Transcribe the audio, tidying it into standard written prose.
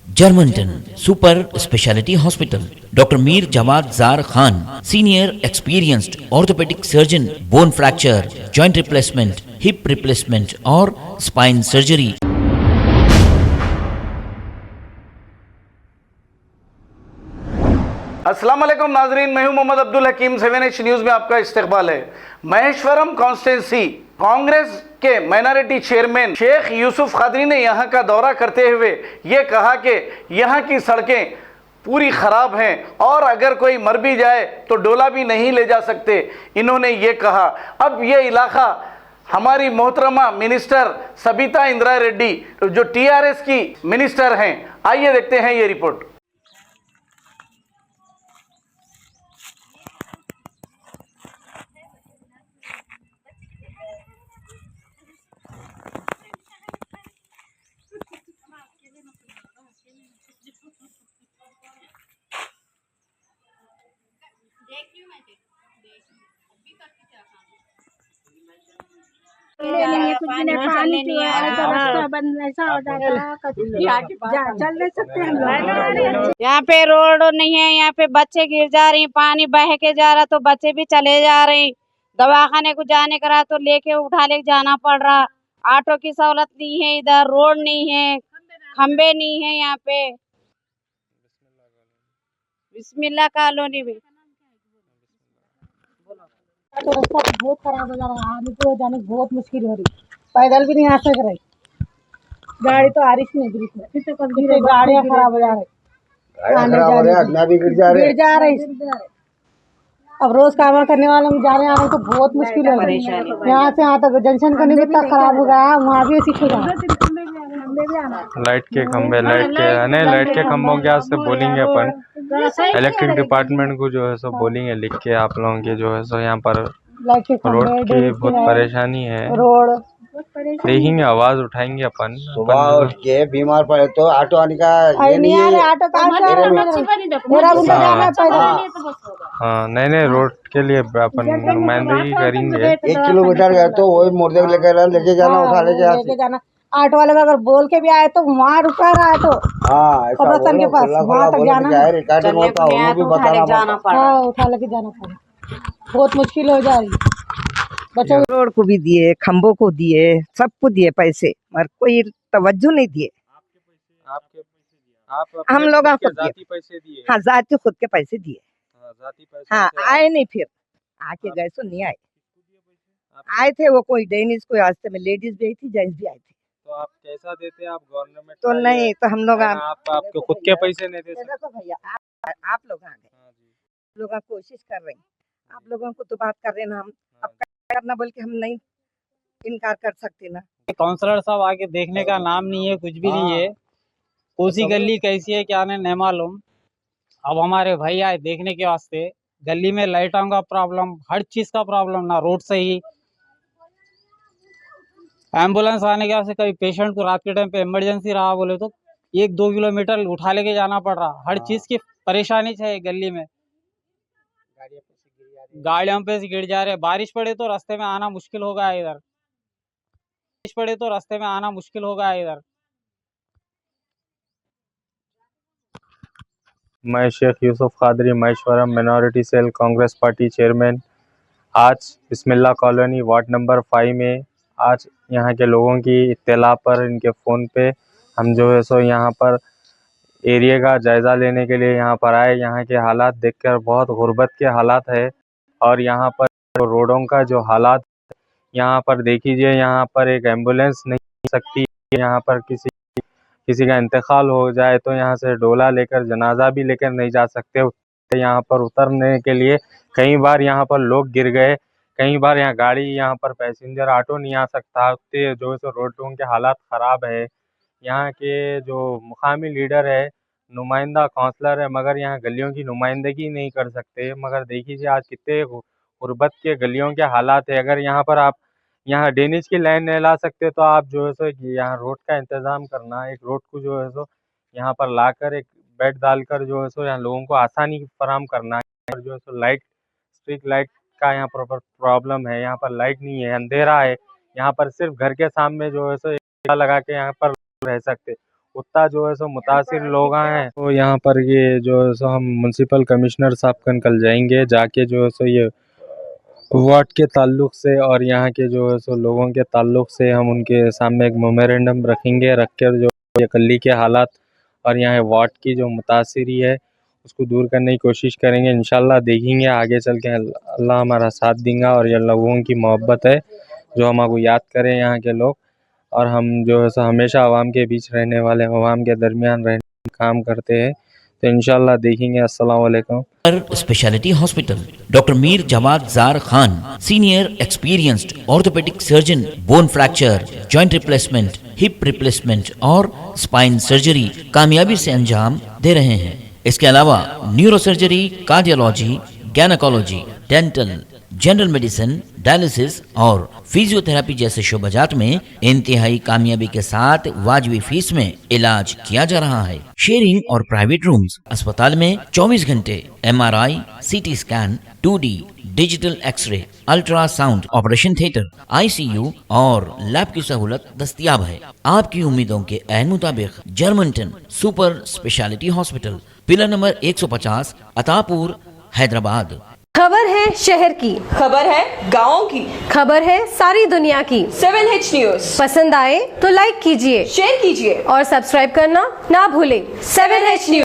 Germanton Super Speciality Hospital. Dr. Mir Jawad Zar Khan, senior experienced orthopedic surgeon, bone fracture, joint replacement, hip replacement और spine surgery. अस्सलाम वालेकुम नाजरीन, मैं हूं मोहम्मद अब्दुल हकीम। 7H news में आपका इस्तकबाल है। महेश्वरम कॉन्स्टिट्यूंसी कांग्रेस के माइनॉरिटी चेयरमैन शेख यूसुफ खादरी ने यहां का दौरा करते हुए ये कहा कि यहां की सड़कें पूरी ख़राब हैं और अगर कोई मर भी जाए तो डोला भी नहीं ले जा सकते। इन्होंने ये कहा। अब ये इलाका हमारी मोहतरमा मिनिस्टर सबिता इंदिरा रेड्डी जो TRS की मिनिस्टर हैं, आइए देखते हैं ये रिपोर्ट। कुछ भी पानी तो रास्ता बंद ऐसा हो जाता चल नहीं सकते हम लोग। यहाँ पे रोड नहीं है, यहाँ पे बच्चे गिर जा रही, पानी बह के जा रहा तो बच्चे भी चले जा रहे। दवाखाने को जाने का रहा तो लेके उठा लेके जाना पड़ रहा। ऑटो की सहूलत नहीं है, इधर रोड नहीं है, खंबे नहीं है। यहाँ पे बिस्मिल्लाह कॉलोनी भी तो रास्ता बहुत खराब हो जा रहा है, आने को जाने की बहुत मुश्किल हो रही। पैदल भी नहीं आ सक रही, गाड़ी तो आ रही नहीं बीच में, कितने गाड़ियाँ खराब हो जा रही, गिर जा रही। अब रोज काम करने वालों में जाने आने तो बहुत मुश्किल हो रही है। यहाँ से यहाँ तक जंक्शन करने में इतना खराब हो गया, वहाँ भी ऐसी खुदा लाइट के खंभे, लाइट के खंभों के से बोलेंगे अपन इलेक्ट्रिक डिपार्टमेंट को जो है सो बोलेंगे लिख के आप लोगों के जो है सो यहाँ पर रोड की बहुत परेशानी है। रोड देखेंगे, आवाज उठाएंगे अपन। सुबह उठ के बीमार पड़े तो ऑटो आने का ये नहीं है। ऑटो हाँ, नहीं रोड के लिए अपन नुमाइंदगी करेंगे। 1 किलोमीटर गए तो वही मुर्दे लेके जाना, उठा लेके जाना। ऑटो वाले अगर बोल के भी आए तो वहाँ रुका रहा है तो खबरस्तान के पास वहाँ तक जाना, रिकॉर्डिंग होता है, भी बताना हाँ उठा लेके जाना पड़ा। बहुत मुश्किल हो जा रही। बच्चों रोड को भी दिए, खम्बों को दिए, सबको दिए पैसे, मगर कोई तवज्जो नहीं दिए। हम लोग पैसे दिए। हाँ, जाति खुद के पैसे दिए। हाँ, आए नहीं, फिर आके गए तो नहीं आए। आए थे वो कोई डेनिस, कोई रास्ते में लेडीज भी आई थी, जेंट्स भी आए थे। तो आप कैसा देते? आप गवर्नमेंट तो नहीं, तो हम लोग आपके खुद के पैसे नहीं देते। देखो भैया, आप लोग आ गए, लोग कोशिश कर रहे हैं, आप लोगों को तो बात कर रहे हैं ना, हम अब करना बोल के हम नहीं इनकार कर सकते ना। काउंसलर साहब आके देखने का नाम नहीं है, कुछ भी नहीं है। कोसी गली कैसी है क्या नहीं मालूम। अब हमारे भाई आए देखने के वास्ते। गली में लाइटों का प्रॉब्लम, हर चीज का प्रॉब्लम, ना रोड सही। एम्बुलेंस आने के वास्ते कभी पेशेंट को रात के टाइम पे इमरजेंसी रहा बोले तो 1-2 किलोमीटर उठा लेके जाना पड़ रहा। हर चीज की परेशानी है गली में। गाड़ियों पे से गिर जा रहे। बारिश पड़े तो रास्ते में आना मुश्किल होगा इधर। मैं Sheikh Yusuf Khadri, Maheshwaram minority cell Congress party chairman. आज बिस्मिल्लाह कॉलोनी वार्ड नंबर 5 में आज यहाँ के लोगों की इत्तला पर, इनके फ़ोन पे हम जो है सो यहाँ पर एरिया का जायज़ा लेने के लिए यहाँ पर आए। यहाँ के हालात देखकर बहुत गुर्बत के हालात है और यहाँ पर रोडों का जो हालात यहाँ पर देखिए, यहाँ पर एक एम्बुलेंस नहीं सकती। यहाँ पर किसी का इंतकाल हो जाए तो यहाँ से डोला लेकर, जनाजा भी लेकर नहीं जा सकते। यहाँ पर उतरने के लिए कई बार यहाँ पर लोग गिर गए, कई बार यहाँ गाड़ी, यहाँ पर पैसेंजर ऑटो नहीं आ सकता। जो है सो रोडों के हालात ख़राब है। यहाँ के जो मुकामी लीडर है, नुमाइंदा काउंसलर है, मगर यहाँ गलियों की नुमाइंदगी नहीं कर सकते। मगर देखिए आज कितने गुर्बत के गलियों के हालात है। अगर यहाँ पर आप यहाँ डेनिज की लाइन नहीं ला सकते तो आप जो है सो यहाँ रोड का इंतज़ाम करना, एक रोड को जो है सो यहाँ पर लाकर एक बेड डालकर जो है सो यहाँ लोगों को आसानी फराहम करना है। और जो है सो स्ट्रीट लाइट का यहाँ पर प्रॉब्लम है। यहाँ पर लाइट नहीं है, अंधेरा है। यहाँ पर सिर्फ घर के सामने जो है सो लगा के यहाँ पर रह सकते। उतना जो है सो मुतासिर लोग हैं। तो यहाँ पर ये जो है सो हम म्यूनसिपल कमिश्नर साहब कल जाएंगे, जाके जो है सो ये वार्ड के ताल्लुक से और यहाँ के जो है सो लोगों के ताल्लुक से हम उनके सामने एक मेमोरेंडम रखेंगे, रख कर जो ये गली के हालात और यहाँ वार्ड की जो मुतासिरी है उसको दूर करने की कोशिश करेंगे। इंशाल्लाह देखेंगे आगे चल के अल्लाह हमारा साथ देगा और ये लोगों की मोहब्बत है जो हमको याद करें यहाँ के लोग, और हम जो है सो हमेशा आवाम के बीच रहने वाले, आवाम के दरमियान रहने का काम करते हैं। तो इंशाल्लाह देखेंगे। अस्सलाम वालेकुम। Speciality hospital, doctor Mir Jamat Jar Khan, senior experienced orthopaedic surgeon, bone fracture, joint replacement, hip replacement और स्पाइन सर्जरी कामयाबी से अंजाम दे रहे हैं। इसके अलावा neuro surgery, cardiology, gynaecology, dental, general medicine, dialysis और फिजियोथेरेपी जैसे शोबाजात में इंतहाई कामयाबी के साथ वाजबी फीस में इलाज किया जा रहा है। शेयरिंग और प्राइवेट रूम्स, अस्पताल में 24 घंटे MRI, CT scan, 2D digital x-ray, ultrasound, operation theatre, ICU और लैब की सहूलत दस्तयाब है। आपकी उम्मीदों के ऐन मुताबिक Germanten super speciality hospital, pillar number 150, Attapur, Hyderabad. खबर है शहर की, खबर है गाँव की, खबर है सारी दुनिया की। 7H न्यूज पसंद आए तो लाइक कीजिए, शेयर कीजिए और सब्सक्राइब करना ना भूलें। 7H news.